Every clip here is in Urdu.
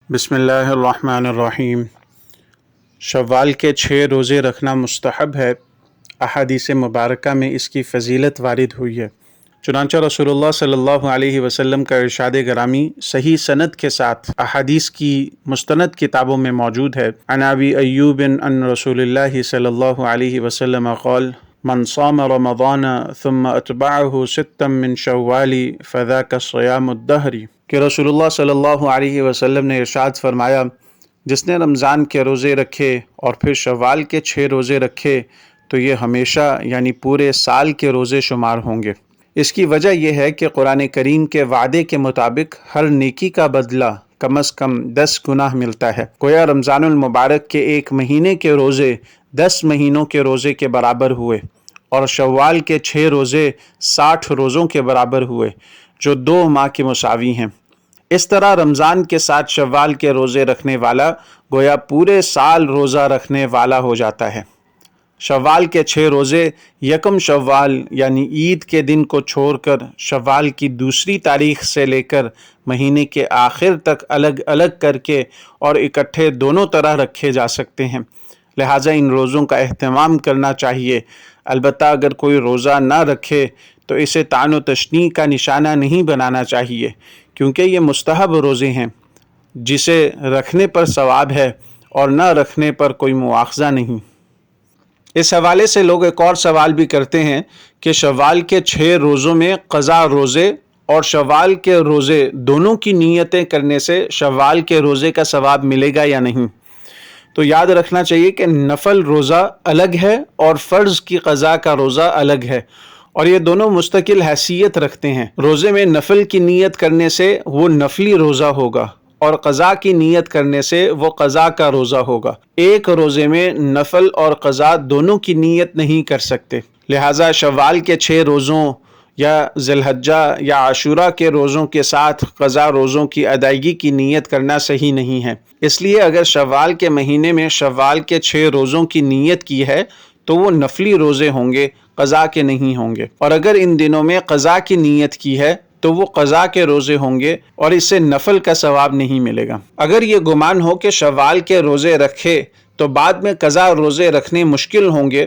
بسم اللہ الرحمن الرحیم۔ شوال کے 6 روزے رکھنا مستحب ہے۔ احادیث مبارکہ میں اس کی فضیلت وارد ہوئی ہے۔ چنانچہ رسول اللہ صلی اللہ علیہ وسلم کا ارشاد گرامی صحیح سند کے ساتھ احادیث کی مستند کتابوں میں موجود ہے۔ عن ابی ایوب عن رسول اللہ صلی اللہ علیہ وسلم قال من صام رمضان ثم اتبعه 6 من شوال فذاك صيام الدهر، کہ رسول اللہ صلی اللہ علیہ وسلم نے ارشاد فرمایا، جس نے رمضان کے روزے رکھے اور پھر شوال کے 6 روزے رکھے تو یہ ہمیشہ یعنی پورے سال کے روزے شمار ہوں گے۔ اس کی وجہ یہ ہے کہ قرآن کریم کے وعدے کے مطابق ہر نیکی کا بدلہ کم از کم 10 گناہ ملتا ہے۔ گویا رمضان المبارک کے 1 مہینے کے روزے 10 مہینوں کے روزے کے برابر ہوئے، اور شوال کے 6 روزے 60 روزوں کے برابر ہوئے، جو 2 ماہ کے مساوی ہیں۔ اس طرح رمضان کے ساتھ شوال کے روزے رکھنے والا گویا پورے سال روزہ رکھنے والا ہو جاتا ہے۔ شوال کے 6 روزے یکم شوال یعنی عید کے دن کو چھوڑ کر شوال کی دوسری تاریخ سے لے کر مہینے کے آخر تک الگ الگ کر کے اور اکٹھے دونوں طرح رکھے جا سکتے ہیں، لہٰذا ان روزوں کا اہتمام کرنا چاہیے۔ البتہ اگر کوئی روزہ نہ رکھے تو اسے طعن و تشنیع کا نشانہ نہیں بنانا چاہیے، کیونکہ یہ مستحب روزے ہیں جسے رکھنے پر ثواب ہے اور نہ رکھنے پر کوئی مواخذہ نہیں۔ اس حوالے سے لوگ ایک اور سوال بھی کرتے ہیں کہ شوال کے 6 روزوں میں قضا روزے اور شوال کے روزے دونوں کی نیتیں کرنے سے شوال کے روزے کا ثواب ملے گا یا نہیں؟ تو یاد رکھنا چاہیے کہ نفل روزہ الگ ہے اور فرض کی قضا کا روزہ الگ ہے، اور یہ دونوں مستقل حیثیت رکھتے ہیں۔ روزے میں نفل کی نیت کرنے سے وہ نفلی روزہ ہوگا، اور قضا کی نیت کرنے سے وہ قضا کا روزہ ہوگا۔ ایک روزے میں نفل اور قضا دونوں کی نیت نہیں کر سکتے، لہٰذا شوال کے 6 روزوں یا ذی الحجہ یا عاشوراء کے روزوں کے ساتھ قضا روزوں کی ادائیگی کی نیت کرنا صحیح نہیں ہے۔ اس لیے اگر شوال کے مہینے میں شوال کے 6 روزوں کی نیت کی ہے تو وہ نفلی روزے ہوں گے، قضا کے نہیں ہوں گے، اور اگر ان دنوں میں قضا کی نیت کی ہے تو وہ قضا کے روزے ہوں گے اور اس سے نفل کا ثواب نہیں ملے گا۔ اگر یہ گمان ہو کہ شوال کے روزے رکھے تو بعد میں قضا روزے رکھنے مشکل ہوں گے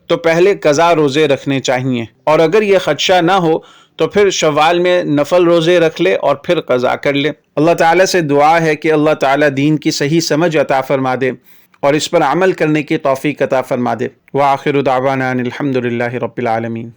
تو پہلے قضا روزے رکھنے چاہیے، اور اگر یہ خدشہ نہ ہو تو پھر شوال میں نفل روزے رکھ لے اور پھر قضا کر لے۔ اللہ تعالیٰ سے دعا ہے کہ اللہ تعالیٰ دین کی صحیح سمجھ عطا فرما دے اور اس پر عمل کرنے کی توفیق عطا فرما دے۔ وآخر دعوانا ان الحمد للہ رب العالمین۔